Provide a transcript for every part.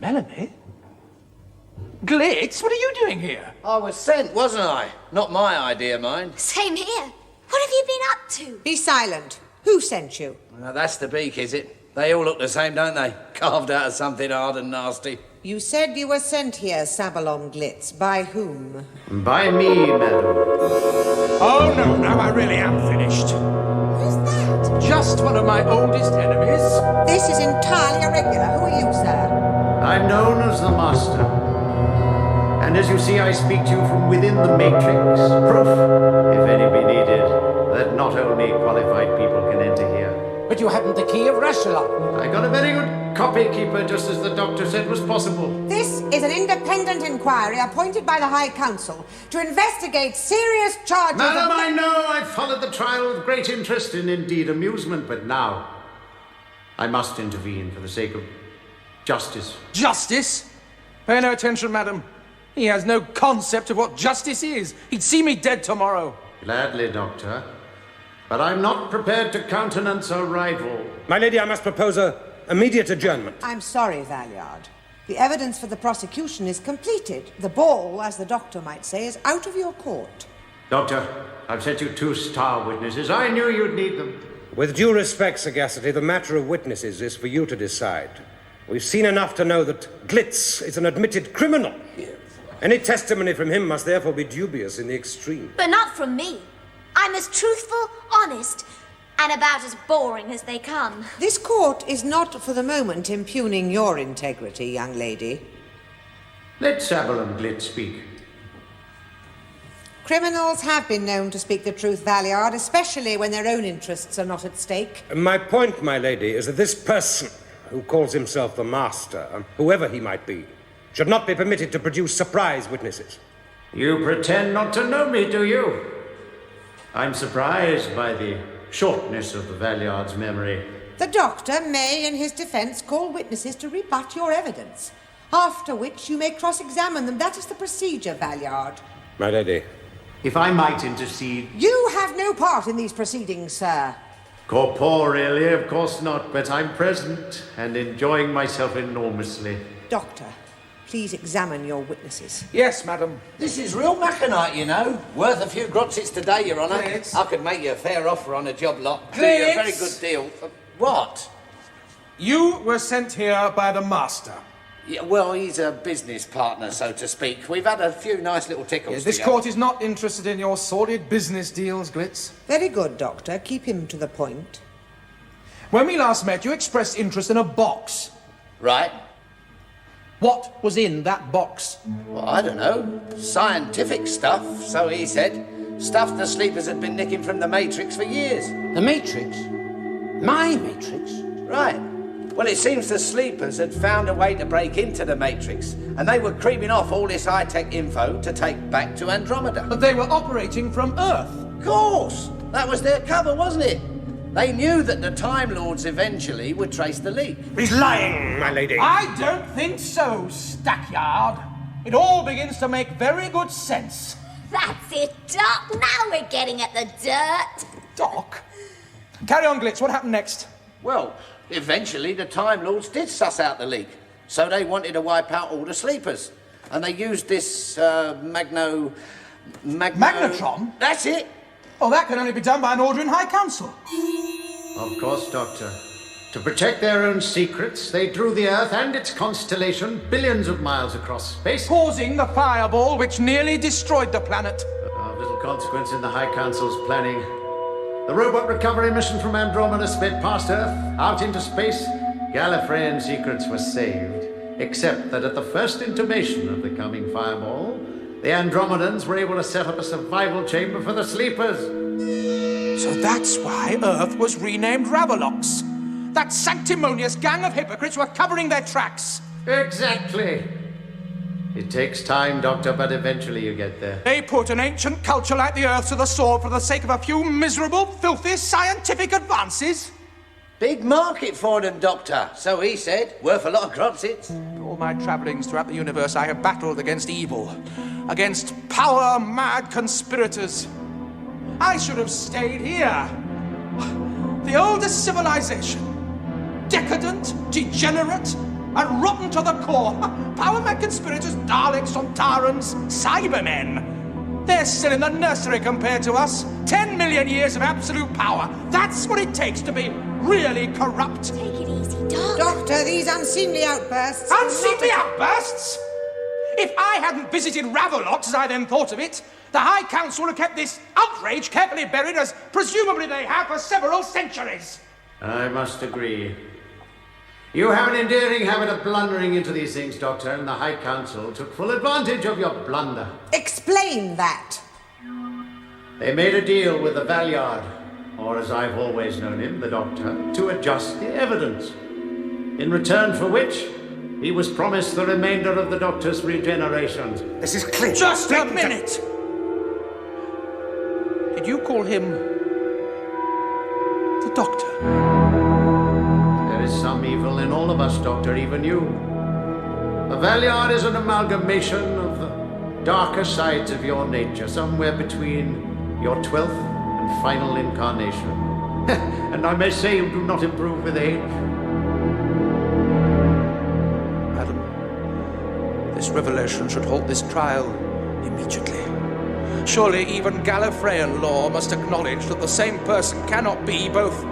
Melanie? Glitz, what are you doing here? I was sent, wasn't I? Not my idea, mind. Same here. What have you been up to? Be silent. Who sent you? Now, that's the beak, is it? They all look the same, don't they? Carved out of something hard and nasty. You said you were sent here, Sabalom Glitz. By whom? By me, madam. Oh, no, now I really am finished. Who's that? Just one of my oldest enemies. This is entirely irregular. Who are you, sir? I'm known as the Master. And as you see, I speak to you from within the Matrix. Proof, if any be needed, that not only qualified people can enter here. But you haven't the key of Rashalon. I got a very good copy keeper, just as the doctor said was possible. This is an independent inquiry appointed by the High Council to investigate serious charges Madam, of... I know I've followed the trial with great interest and indeed amusement, but now I must intervene for the sake of justice. Justice? Pay no attention, madam. He has no concept of what justice is. He'd see me dead tomorrow. Gladly, Doctor. But I'm not prepared to countenance a rival. My lady, I must propose a immediate adjournment. I'm sorry, Valliard. The evidence for the prosecution is completed. The ball, as the doctor might say, is out of your court. Doctor, I've sent you 2 star witnesses. I knew you'd need them. With due respect, Sagacity, the matter of witnesses is for you to decide. We've seen enough to know that Glitz is an admitted criminal. Any testimony from him must therefore be dubious in the extreme. But not from me. I'm as truthful, honest, and about as boring as they come. This court is not for the moment impugning your integrity, young lady. Let Sabalom Glitz speak. Criminals have been known to speak the truth, Valliard, especially when their own interests are not at stake. My point, my lady, is that this person, who calls himself the Master, whoever he might be, should not be permitted to produce surprise witnesses. You pretend not to know me, do you? I'm surprised by the shortness of the Valliard's memory. The doctor may, in his defense, call witnesses to rebut your evidence, after which you may cross-examine them. That is the procedure, Valliard. My lady. If I might intercede... You have no part in these proceedings, sir. Corporeally, of course not, but I'm present and enjoying myself enormously. Doctor, please examine your witnesses. Yes, madam. This is real maconite, you know. Worth a few grotsits today, Your Honour. Glitz. I could make you a fair offer on a job lot. Do Glitz. you a very good deal. What? You were sent here by the Master. Yeah, well, he's a business partner, so to speak. We've had a few nice little tickles This together. court is not interested in your sordid business deals, Glitz. Very good, Doctor. Keep him to the point. When we last met, you expressed interest in a box. Right. What was in that box? Well, I don't know. Scientific stuff, so he said. Stuff the sleepers had been nicking from the Matrix for years. The Matrix? My Matrix? Right. Well, it seems the sleepers had found a way to break into the Matrix, and they were creeping off all this high-tech info to take back to Andromeda. But they were operating from Earth. Of course! That was their cover, wasn't it? They knew that the Timelords eventually would trace the leak. He's lying, my lady. I don't think so, Stackyard. It all begins to make very good sense. That's it, Doc. Now we're getting at the dirt. Doc? Carry on, Glitz. What happened next? Well, eventually the Time Lords did suss out the leak, so they wanted to wipe out all the sleepers. And they used this, Magnetron? That's it! Oh, that can only be done by an order in High Council. Of course, Doctor. To protect their own secrets, they drew the Earth and its constellation billions of miles across space. Causing the fireball which nearly destroyed the planet. Of little consequence in the High Council's planning. The robot recovery mission from Andromeda sped past Earth, out into space. Gallifreyan secrets were saved, except that at the first intimation of the coming fireball, the Andromedans were able to set up a survival chamber for the sleepers. So that's why Earth was renamed Ravolox. That sanctimonious gang of hypocrites were covering their tracks. Exactly. It takes time, Doctor, but eventually you get there. They put an ancient culture like the Earth to the sword for the sake of a few miserable, filthy scientific advances. Big market for them, Doctor, so he said. Worth a lot of grotsits. All my travellings throughout the universe, I have battled against evil, against power-mad conspirators. I should have stayed here. The oldest civilization. Decadent, degenerate, and rotten to the core. Power mad conspirators, Daleks, Sontarans, Cybermen. They're still in the nursery compared to us. 10 million years of absolute power. That's what it takes to be really corrupt. Take it easy, Doc. Doctor, these unseemly outbursts... Unseemly outbursts? If I hadn't visited Ravelot as I then thought of it, the High Council would have kept this outrage carefully buried, as presumably they have for several centuries. I must agree. You have an endearing habit of blundering into these things, Doctor, and the High Council took full advantage of your blunder. Explain that. They made a deal with the Valeyard, or as I've always known him, the Doctor, to adjust the evidence. In return for which, he was promised the remainder of the Doctor's regenerations. This is clear. Just a minute! Did you call him the Doctor? There is some evil in all of us, Doctor, even you. The Valeyard is an amalgamation of the darker sides of your nature, somewhere between your 12th and final incarnation. And I may say you do not improve with age. Madam, this revelation should halt this trial immediately. Surely even Gallifreyan law must acknowledge that the same person cannot be both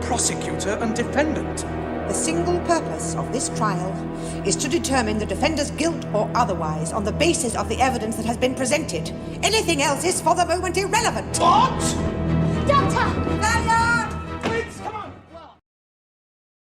prosecutor and defendant. The single purpose of this trial is to determine the defender's guilt or otherwise on the basis of the evidence that has been presented. Anything else is for the moment irrelevant. What? Doctor! Valeyard!